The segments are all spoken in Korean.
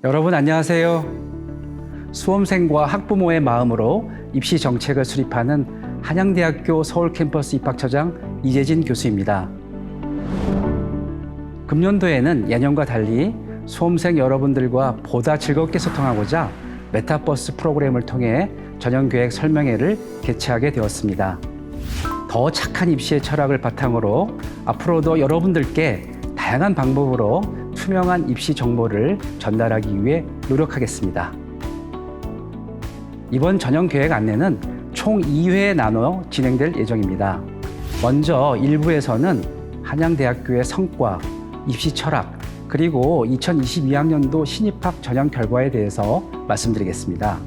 여러분 안녕하세요. 수험생과 학부모의 마음으로 입시 정책을 수립하는 한양대학교 서울 캠퍼스 입학처장 이재진 교수입니다. 금년도에는 예년과 달리 수험생 여러분들과 보다 즐겁게 소통하고자 메타버스 프로그램을 통해 전형계획 설명회를 개최하게 되었습니다. 더 착한 입시의 철학을 바탕으로 앞으로도 여러분들께 다양한 방법으로 투명한 입시 정보를 전달하기 위해 노력하겠습니다. 이번 전형계획 안내는 총 2회에 나눠 진행될 예정입니다. 먼저 1부에서는 한양대학교의 성과, 입시 철학, 그리고 2022학년도 신입학 전형 결과에 대해서 말씀드리겠습니다.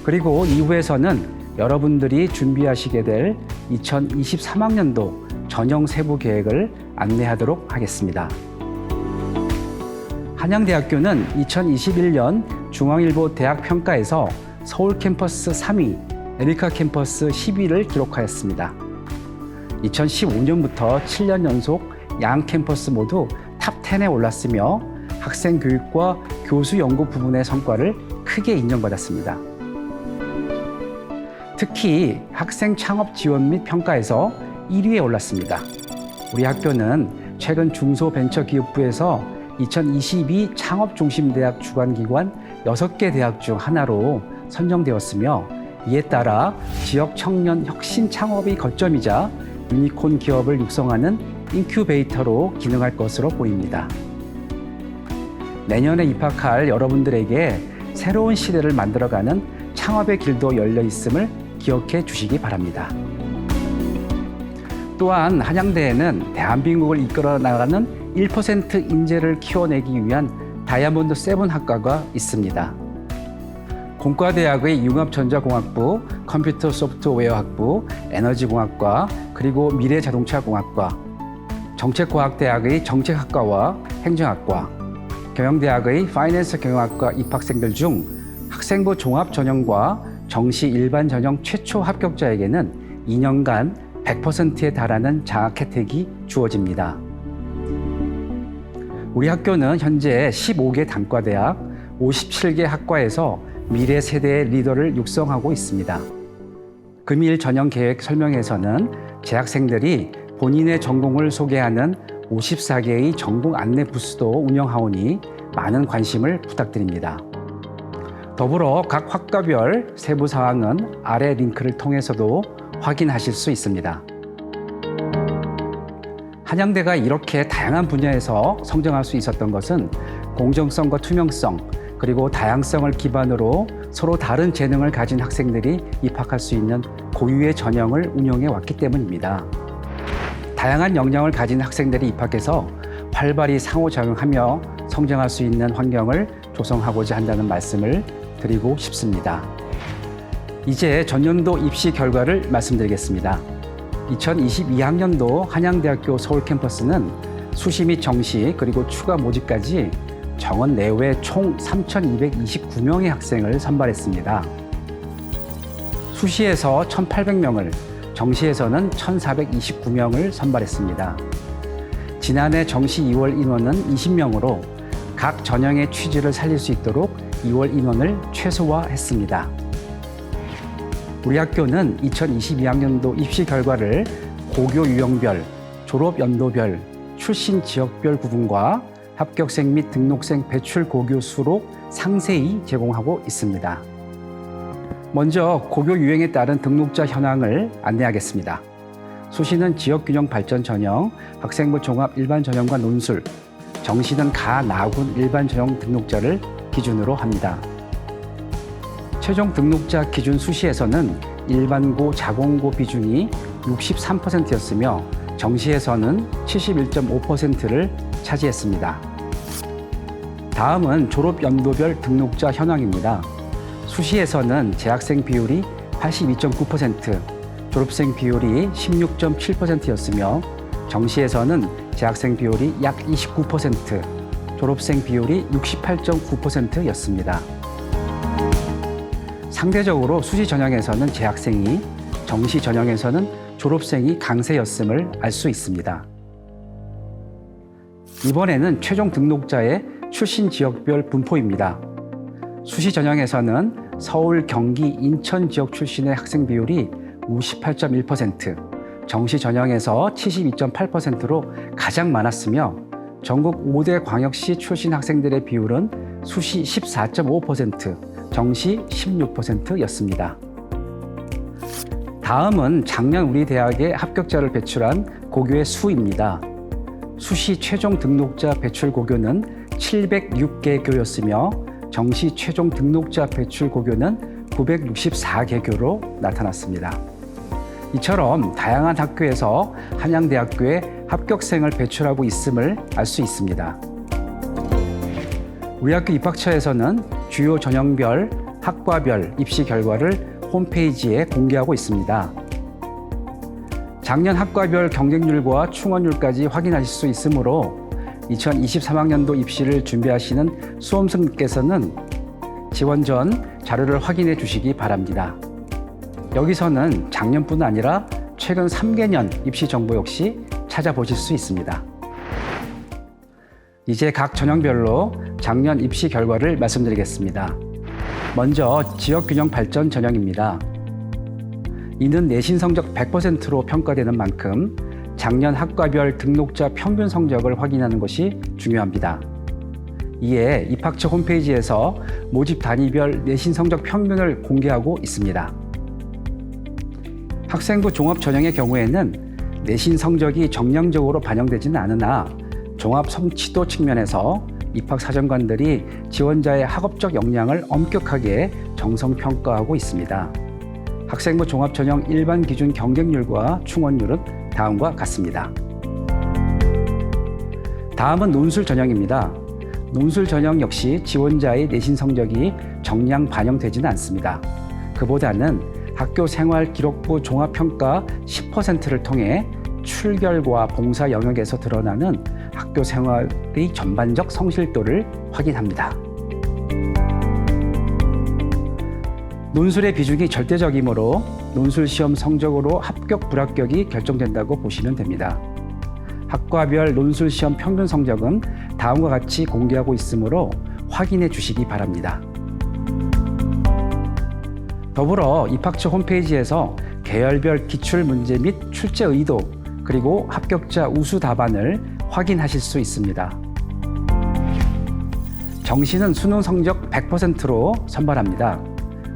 그리고 2부에서는 여러분들이 준비하시게 될 2023학년도 전형 세부 계획을 안내하도록 하겠습니다. 한양대학교는 2021년 중앙일보 대학평가에서 서울 캠퍼스 3위, 에리카 캠퍼스 10위를 기록하였습니다. 2015년부터 7년 연속 양 캠퍼스 모두 탑10에 올랐으며 학생 교육과 교수 연구 부분의 성과를 크게 인정받았습니다. 특히 학생 창업 지원 및 평가에서 1위에 올랐습니다. 우리 학교는 최근 중소벤처기업부에서 2022 창업중심대학 주관기관 6개 대학 중 하나로 선정되었으며, 이에 따라 지역 청년 혁신 창업의 거점이자 유니콘 기업을 육성하는 인큐베이터로 기능할 것으로 보입니다. 내년에 입학할 여러분들에게 새로운 시대를 만들어가는 창업의 길도 열려 있음을 기억해 주시기 바랍니다. 또한 한양대에는 대한민국을 이끌어 나가는 1% 인재를 키워내기 위한 다이아몬드 7 학과가 있습니다. 공과대학의 융합전자공학부, 컴퓨터 소프트웨어학부, 에너지공학과, 그리고 미래자동차공학과, 정책과학대학의 정책학과와 행정학과, 경영대학의 파이낸스 경영학과 입학생들 중 학생부 종합전형과 정시 일반 전형 최초 합격자에게는 2년간 100%에 달하는 장학 혜택이 주어집니다. 우리 학교는 현재 15개 단과대학, 57개 학과에서 미래 세대의 리더를 육성하고 있습니다. 금일 전형 계획 설명회에서는 재학생들이 본인의 전공을 소개하는 54개의 전공 안내 부스도 운영하오니 많은 관심을 부탁드립니다. 더불어 각 학과별 세부 사항은 아래 링크를 통해서도 확인하실 수 있습니다. 한양대가 이렇게 다양한 분야에서 성장할 수 있었던 것은 공정성과 투명성, 그리고 다양성을 기반으로 서로 다른 재능을 가진 학생들이 입학할 수 있는 고유의 전형을 운영해 왔기 때문입니다. 다양한 역량을 가진 학생들이 입학해서 활발히 상호작용하며 성장할 수 있는 환경을 조성하고자 한다는 말씀을 드리고 싶습니다. 이제 전년도 입시 결과를 말씀드리겠습니다. 2022학년도 한양대학교 서울 캠퍼스는 수시 및 정시 그리고 추가 모집까지 정원 내외 총 3,229명의 학생을 선발했습니다. 수시에서 1,800명을, 정시에서는 1,429명을 선발했습니다. 지난해 정시 2월 인원은 20명으로 각 전형의 취지를 살릴 수 있도록 2월 인원을 최소화했습니다. 우리 학교는 2022학년도 입시 결과를 고교 유형별, 졸업 연도별, 출신 지역별 구분과 합격생 및 등록생 배출 고교 수로 상세히 제공하고 있습니다. 먼저 고교 유형에 따른 등록자 현황을 안내하겠습니다. 수시는 지역균형 발전 전형, 학생부 종합 일반 전형과 논술, 정시는 가 나군 일반 전형 등록자를 기준으로 합니다. 최종 등록자 기준 수시에서는 일반고, 자공고 비중이 63%였으며 정시에서는 71.5%를 차지했습니다. 다음은 졸업 연도별 등록자 현황입니다. 수시에서는 재학생 비율이 82.9%, 졸업생 비율이 16.7%였으며 정시에서는 재학생 비율이 약 29%, 졸업생 비율이 68.9%였습니다. 상대적으로 수시 전형에서는 재학생이, 정시 전형에서는 졸업생이 강세였음을 알 수 있습니다. 이번에는 최종 등록자의 출신 지역별 분포입니다. 수시 전형에서는 서울, 경기, 인천 지역 출신의 학생 비율이 58.1%, 정시 전형에서 72.8%로 가장 많았으며 전국 5대 광역시 출신 학생들의 비율은 수시 14.5%, 정시 16%였습니다. 다음은 작년 우리 대학에 합격자를 배출한 고교의 수입니다. 수시 최종 등록자 배출 고교는 706개 교였으며 정시 최종 등록자 배출 고교는 964개 교로 나타났습니다. 이처럼 다양한 학교에서 한양대학교에 합격생을 배출하고 있음을 알 수 있습니다. 우리 학교 입학처에서는 주요 전형별, 학과별 입시 결과를 홈페이지에 공개하고 있습니다. 작년 학과별 경쟁률과 충원률까지 확인하실 수 있으므로 2023학년도 입시를 준비하시는 수험생께서는 지원 전 자료를 확인해 주시기 바랍니다. 여기서는 작년뿐 아니라 최근 3개년 입시 정보 역시 찾아보실 수 있습니다. 이제 각 전형별로 작년 입시 결과를 말씀드리겠습니다. 먼저 지역균형 발전 전형입니다. 이는 내신 성적 100%로 평가되는 만큼 작년 학과별 등록자 평균 성적을 확인하는 것이 중요합니다. 이에 입학처 홈페이지에서 모집 단위별 내신 성적 평균을 공개하고 있습니다. 학생부 종합 전형의 경우에는 내신 성적이 정량적으로 반영되지는 않으나 종합 성취도 측면에서 입학사정관들이 지원자의 학업적 역량을 엄격하게 정성평가하고 있습니다. 학생부 종합 전형 일반 기준 경쟁률과 충원률은 다음과 같습니다. 다음은 논술 전형입니다. 논술 전형 역시 지원자의 내신 성적이 정량 반영되지는 않습니다. 그보다는 학교 생활 기록부 종합평가 10%를 통해 출결과 봉사 영역에서 드러나는 학교 생활의 전반적 성실도를 확인합니다. 논술의 비중이 절대적이므로 논술 시험 성적으로 합격, 불합격이 결정된다고 보시면 됩니다. 학과별 논술 시험 평균 성적은 다음과 같이 공개하고 있으므로 확인해 주시기 바랍니다. 더불어 입학처 홈페이지에서 계열별 기출 문제 및 출제 의도, 그리고 합격자 우수 답안을 확인하실 수 있습니다. 정시는 수능 성적 100%로 선발합니다.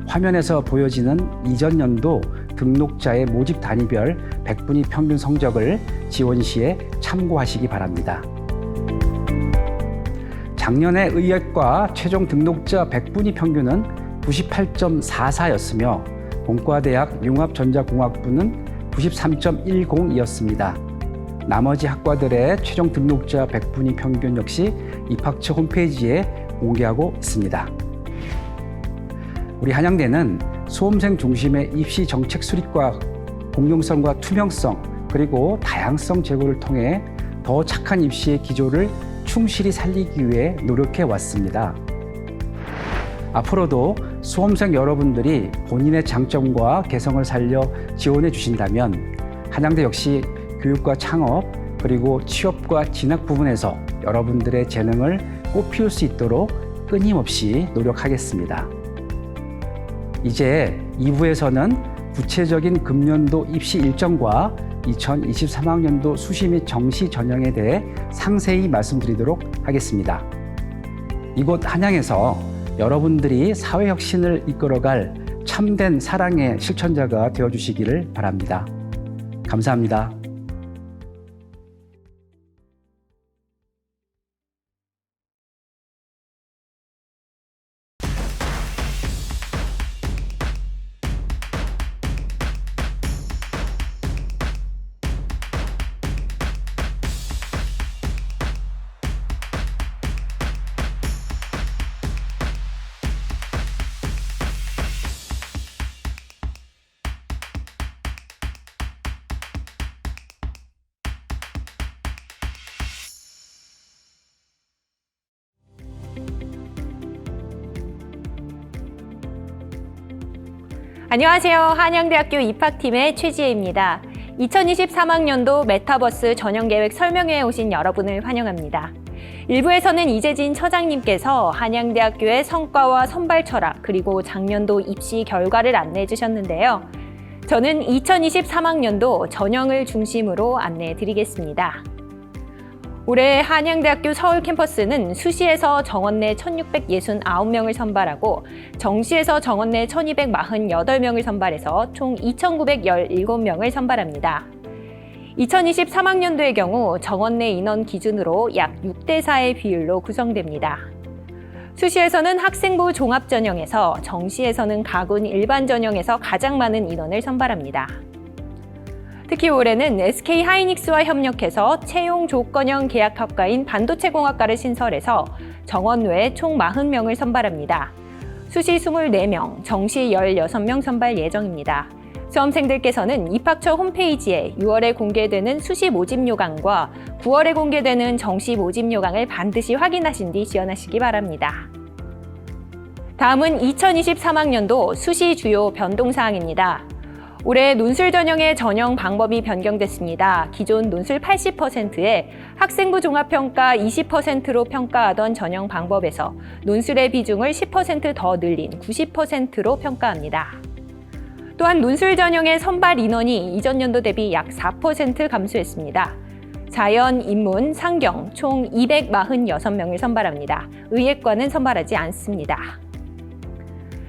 화면에서 보여지는 이전 연도 등록자의 모집 단위별 100분위 평균 성적을 지원 시에 참고하시기 바랍니다. 작년의 의예과 최종 등록자 100분위 평균은 98.44였으며 본과대학 융합전자공학부는 93.10이었습니다. 나머지 학과들의 최종 등록자 100분위 평균 역시 입학처 홈페이지에 공개하고 있습니다. 우리 한양대는 수험생 중심의 입시 정책 수립과 공정성과 투명성, 그리고 다양성 제고를 통해 더 착한 입시의 기조를 충실히 살리기 위해 노력해 왔습니다. 앞으로도 수험생 여러분들이 본인의 장점과 개성을 살려 지원해 주신다면 한양대 역시 교육과 창업, 그리고 취업과 진학 부분에서 여러분들의 재능을 꽃피울 수 있도록 끊임없이 노력하겠습니다. 이제 2부에서는 구체적인 금년도 입시 일정과 2023학년도 수시 및 정시 전형에 대해 상세히 말씀드리도록 하겠습니다. 이곳 한양에서 여러분들이 사회혁신을 이끌어갈 참된 사랑의 실천자가 되어주시기를 바랍니다. 감사합니다. 안녕하세요. 한양대학교 입학팀의 최지혜입니다. 2023학년도 메타버스 전형계획 설명회에 오신 여러분을 환영합니다. 일부에서는 이재진 처장님께서 한양대학교의 성과와 선발 철학 그리고 작년도 입시 결과를 안내해 주셨는데요. 저는 2023학년도 전형을 중심으로 안내해 드리겠습니다. 올해 한양대학교 서울 캠퍼스는 수시에서 정원내 1,669명을 선발하고 정시에서 정원내 1,248명을 선발해서 총 2,917명을 선발합니다. 2023학년도의 경우 정원내 인원 기준으로 약 6대4의 비율로 구성됩니다. 수시에서는 학생부 종합 전형에서 정시에서는 가군 일반 전형에서 가장 많은 인원을 선발합니다. 특히 올해는 SK 하이닉스와 협력해서 채용 조건형 계약학과인 반도체공학과를 신설해서 정원 외에 총 40명을 선발합니다. 수시 24명, 정시 16명 선발 예정입니다. 수험생들께서는 입학처 홈페이지에 6월에 공개되는 수시 모집 요강과 9월에 공개되는 정시 모집 요강을 반드시 확인하신 뒤 지원하시기 바랍니다. 다음은 2023학년도 수시 주요 변동사항입니다. 올해 논술 전형의 전형 방법이 변경됐습니다. 기존 논술 80%에 학생부 종합평가 20%로 평가하던 전형 방법에서 논술의 비중을 10% 더 늘린 90%로 평가합니다. 또한 논술 전형의 선발 인원이 이전 연도 대비 약 4% 감소했습니다. 자연, 인문, 상경 총 246명을 선발합니다. 의예과는 선발하지 않습니다.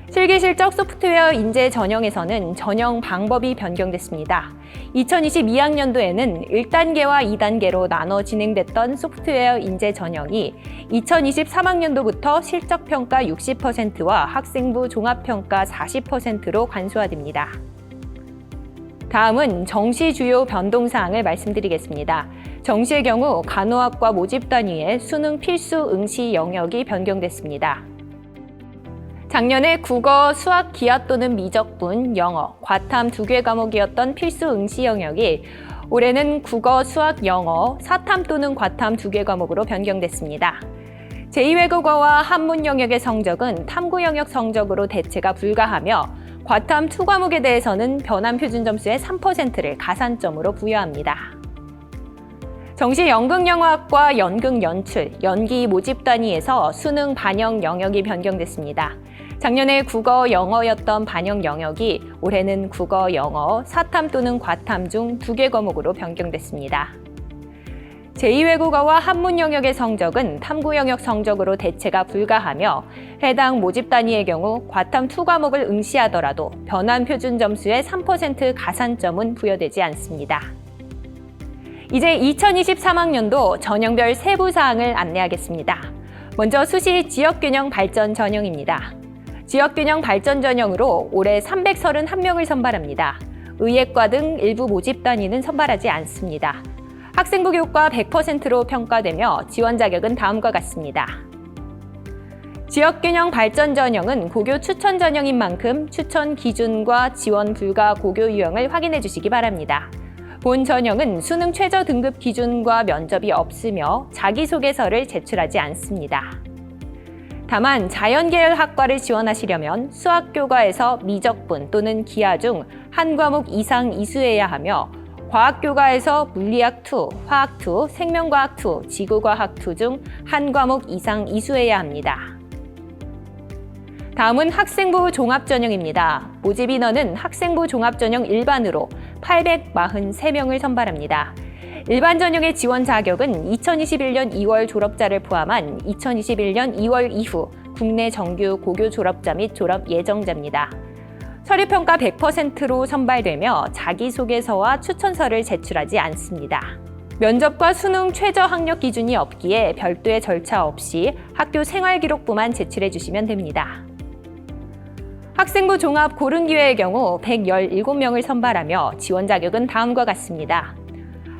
실기실적 소프트웨어 인재 전형에서는 전형 방법이 변경됐습니다. 2022학년도에는 1단계와 2단계로 나눠 진행됐던 소프트웨어 인재 전형이 2023학년도부터 실적평가 60%와 학생부 종합평가 40%로 간소화됩니다. 다음은 정시 주요 변동사항을 말씀드리겠습니다. 정시의 경우 간호학과 모집 단위의 수능 필수 응시 영역이 변경됐습니다. 작년에 국어, 수학, 기하 또는 미적분, 영어, 과탐 2개 과목이었던 필수 응시 영역이 올해는 국어, 수학, 영어, 사탐 또는 과탐 2개 과목으로 변경됐습니다. 제2외국어와 한문 영역의 성적은 탐구 영역 성적으로 대체가 불가하며 과탐 2 과목에 대해서는 변환 표준 점수의 3%를 가산점으로 부여합니다. 정시 연극영화학과 연극연출, 연기 모집 단위에서 수능 반영 영역이 변경됐습니다. 작년에 국어, 영어였던 반영 영역이 올해는 국어, 영어, 사탐 또는 과탐 중 2개 과목으로 변경됐습니다. 제2외국어와 한문 영역의 성적은 탐구 영역 성적으로 대체가 불가하며 해당 모집 단위의 경우 과탐 2 과목을 응시하더라도 변환 표준 점수의 3% 가산점은 부여되지 않습니다. 이제 2023학년도 전형별 세부 사항을 안내하겠습니다. 먼저 수시 지역균형 발전 전형입니다. 지역균형 발전 전형으로 올해 331명을 선발합니다. 의예과 등 일부 모집 단위는 선발하지 않습니다. 학생부 교과 100%로 평가되며 지원 자격은 다음과 같습니다. 지역균형 발전 전형은 고교 추천 전형인 만큼 추천 기준과 지원 불가 고교 유형을 확인해 주시기 바랍니다. 본 전형은 수능 최저 등급 기준과 면접이 없으며 자기소개서를 제출하지 않습니다. 다만 자연계열 학과를 지원하시려면 수학교과에서 미적분 또는 기하 중 한 과목 이상 이수해야 하며 과학교과에서 물리학 2, 화학 2, 생명과학 2, 지구과학 2 중 한 과목 이상 이수해야 합니다. 다음은 학생부 종합전형입니다. 모집 인원은 학생부 종합전형 일반으로 843명을 선발합니다. 일반 전형의 지원 자격은 2021년 2월 졸업자를 포함한 2021년 2월 이후 국내 정규 고교 졸업자 및 졸업 예정자입니다. 서류평가 100%로 선발되며 자기소개서와 추천서를 제출하지 않습니다. 면접과 수능 최저 학력 기준이 없기에 별도의 절차 없이 학교 생활기록부만 제출해 주시면 됩니다. 학생부 종합 고른기회의 경우 117명을 선발하며 지원 자격은 다음과 같습니다.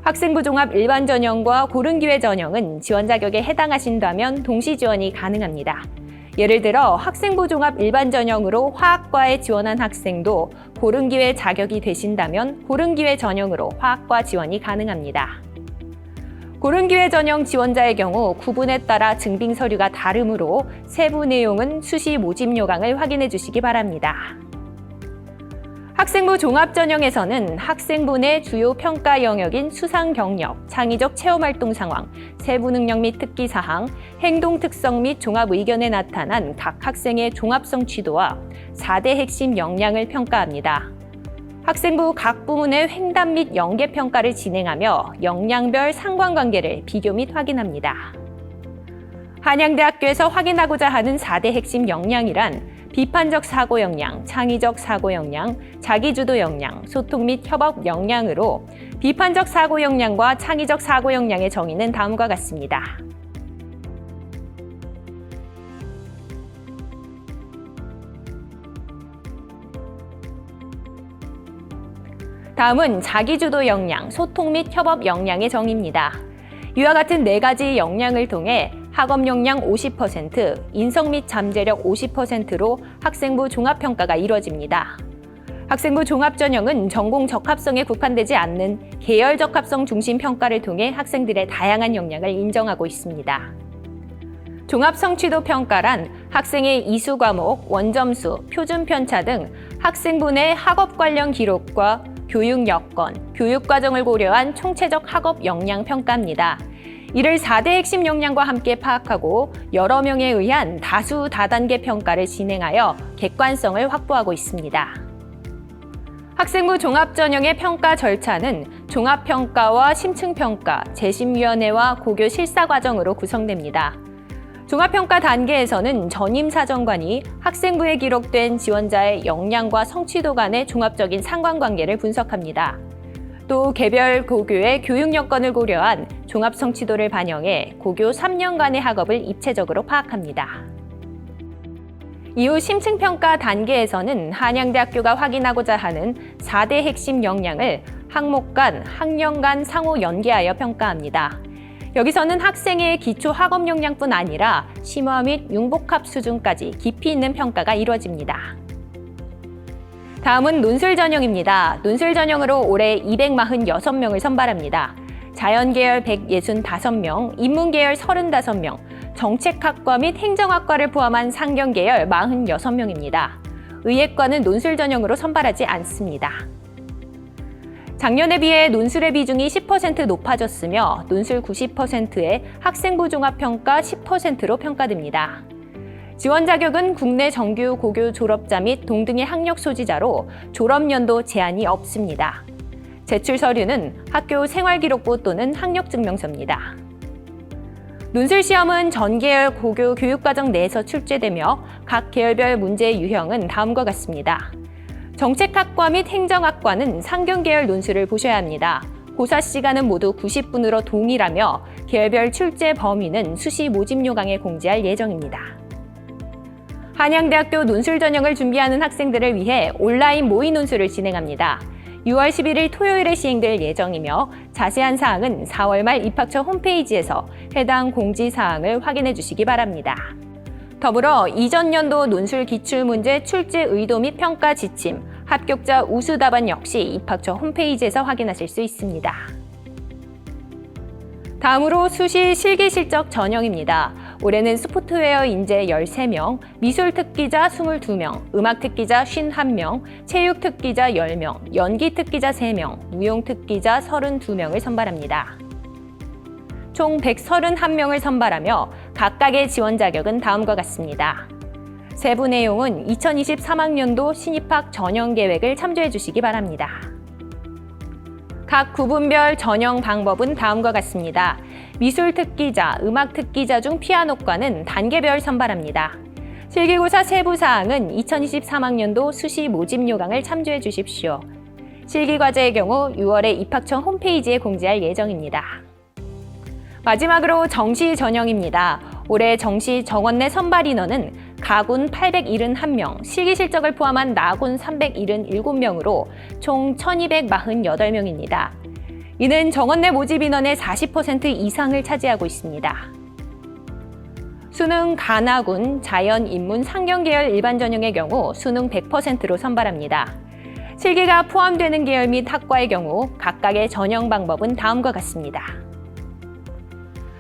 학생부 종합 일반 전형과 고른기회 전형은 지원 자격에 해당하신다면 동시 지원이 가능합니다. 예를 들어 학생부 종합 일반 전형으로 화학과에 지원한 학생도 고른기회 자격이 되신다면 고른기회 전형으로 화학과 지원이 가능합니다. 고른기회 전형 지원자의 경우 구분에 따라 증빙 서류가 다르므로 세부 내용은 수시 모집 요강을 확인해 주시기 바랍니다. 학생부 종합전형에서는 학생부 내 주요 평가 영역인 수상 경력, 창의적 체험 활동 상황, 세부 능력 및 특기 사항, 행동 특성 및 종합 의견에 나타난 각 학생의 종합성 취도와 4대 핵심 역량을 평가합니다. 학생부 각 부문의 횡단 및 연계 평가를 진행하며 역량별 상관관계를 비교 및 확인합니다. 한양대학교에서 확인하고자 하는 4대 핵심 역량이란 비판적 사고 역량, 창의적 사고 역량, 자기주도 역량, 소통 및 협업 역량으로 비판적 사고 역량과 창의적 사고 역량의 정의는 다음과 같습니다. 다음은 자기주도 역량, 소통 및 협업 역량의 정의입니다. 이와 같은 4가지 역량을 통해 학업 역량 50%, 인성 및 잠재력 50%로 학생부 종합평가가 이루어집니다. 학생부 종합전형은 전공 적합성에 국한되지 않는 계열 적합성 중심 평가를 통해 학생들의 다양한 역량을 인정하고 있습니다. 종합성취도 평가란 학생의 이수 과목, 원점수, 표준 편차 등 학생부 내 학업 관련 기록과 교육 여건, 교육 과정을 고려한 총체적 학업 역량 평가입니다. 이를 4대 핵심 역량과 함께 파악하고 여러 명에 의한 다수 다단계 평가를 진행하여 객관성을 확보하고 있습니다. 학생부 종합전형의 평가 절차는 종합평가와 심층평가, 재심위원회와 고교 실사과정으로 구성됩니다. 종합평가 단계에서는 전임사정관이 학생부에 기록된 지원자의 역량과 성취도 간의 종합적인 상관관계를 분석합니다. 또 개별 고교의 교육 여건을 고려한 종합 성취도를 반영해 고교 3년간의 학업을 입체적으로 파악합니다. 이후 심층평가 단계에서는 한양대학교가 확인하고자 하는 4대 핵심 역량을 학목 간, 학년 간 상호 연계하여 평가합니다. 여기서는 학생의 기초 학업 역량뿐 아니라 심화 및 융복합 수준까지 깊이 있는 평가가 이루어집니다. 다음은 논술 전형입니다. 논술 전형으로 올해 246명을 선발합니다. 자연계열 165명, 인문계열 35명, 정책학과 및 행정학과를 포함한 상경계열 46명입니다. 의예과는 논술 전형으로 선발하지 않습니다. 작년에 비해 논술의 비중이 10% 높아졌으며 논술 90%에 학생부 종합평가 10%로 평가됩니다. 지원 자격은 국내 정규 고교 졸업자 및 동등의 학력 소지자로 졸업연도 제한이 없습니다. 제출 서류는 학교 생활기록부 또는 학력증명서입니다. 논술 시험은 전 계열 고교 교육과정 내에서 출제되며 각 계열별 문제 유형은 다음과 같습니다. 정책학과 및 행정학과는 상경계열 논술을 보셔야 합니다. 고사 시간은 모두 90분으로 동일하며 계열별 출제 범위는 수시 모집 요강에 공지할 예정입니다. 한양대학교 논술 전형을 준비하는 학생들을 위해 온라인 모의 논술을 진행합니다. 6월 11일 토요일에 시행될 예정이며 자세한 사항은 4월 말 입학처 홈페이지에서 해당 공지사항을 확인해 주시기 바랍니다. 더불어 이전 연도 논술 기출문제 출제 의도 및 평가 지침, 합격자 우수 답안 역시 입학처 홈페이지에서 확인하실 수 있습니다. 다음으로 수시 실기 실적 전형입니다. 올해는 소프트웨어 인재 13명, 미술 특기자 22명, 음악 특기자 51명, 체육 특기자 10명, 연기 특기자 3명, 무용 특기자 32명을 선발합니다. 총 131명을 선발하며 각각의 지원 자격은 다음과 같습니다. 세부 내용은 2023학년도 신입학 전형 계획을 참조해 주시기 바랍니다. 각 구분별 전형 방법은 다음과 같습니다. 미술 특기자, 음악 특기자 중 피아노과는 단계별 선발합니다. 실기고사 세부 사항은 2023학년도 수시 모집 요강을 참조해 주십시오. 실기과제의 경우 6월에 입학처 홈페이지에 공지할 예정입니다. 마지막으로 정시 전형입니다. 올해 정시 정원 내 선발 인원은 가군 871명, 실기 실적을 포함한 나군 377명으로 총 1248명입니다. 이는 정원 내 모집 인원의 40% 이상을 차지하고 있습니다. 수능 가나군, 자연, 인문, 상경 계열 일반 전형의 경우 수능 100%로 선발합니다. 실기가 포함되는 계열 및 학과의 경우 각각의 전형 방법은 다음과 같습니다.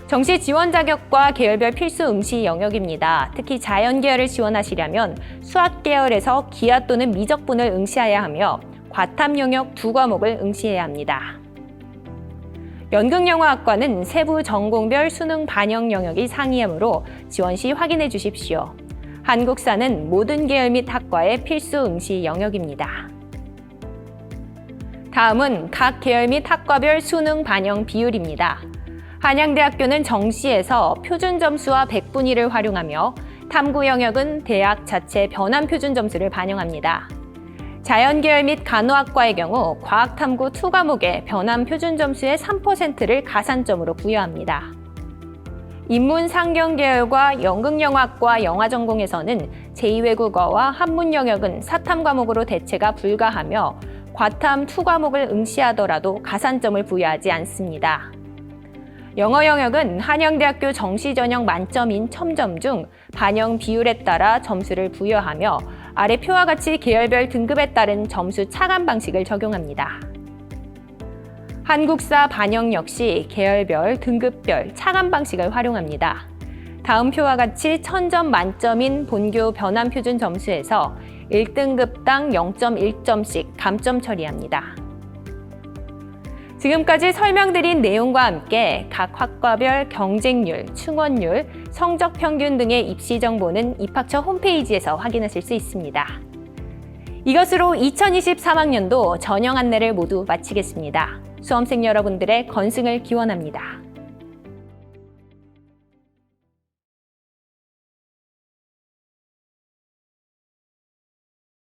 정시 지원 자격과 계열별 필수 응시 영역입니다. 특히 자연 계열을 지원하시려면 수학 계열에서 기하 또는 미적분을 응시해야 하며 과탐 영역 2과목을 응시해야 합니다. 연극영화학과는 세부 전공별 수능 반영 영역이 상이하므로 지원 시 확인해 주십시오. 한국사는 모든 계열 및 학과의 필수 응시 영역입니다. 다음은 각 계열 및 학과별 수능 반영 비율입니다. 한양대학교는 정시에서 표준 점수와 100분의 1을 활용하며 탐구 영역은 대학 자체 변환 표준 점수를 반영합니다. 자연계열 및 간호학과의 경우 과학탐구 2과목의 변환 표준 점수의 3%를 가산점으로 부여합니다. 인문상경계열과 연극영화학과 영화전공에서는 제2외국어와 한문 영역은 사탐 과목으로 대체가 불가하며 과탐 2과목을 응시하더라도 가산점을 부여하지 않습니다. 영어 영역은 한양대학교 정시 전형 만점인 1000점 중 반영 비율에 따라 점수를 부여하며 아래 표와 같이 계열별 등급에 따른 점수 차감 방식을 적용합니다. 한국사 반영 역시 계열별, 등급별 차감 방식을 활용합니다. 다음 표와 같이 1000점 만점인 본교 변환 표준 점수에서 1등급당 0.1점씩 감점 처리합니다. 지금까지 설명드린 내용과 함께 각 학과별 경쟁률, 충원율, 성적 평균 등의 입시 정보는 입학처 홈페이지에서 확인하실 수 있습니다. 이것으로 2023학년도 전형 안내를 모두 마치겠습니다. 수험생 여러분들의 건승을 기원합니다.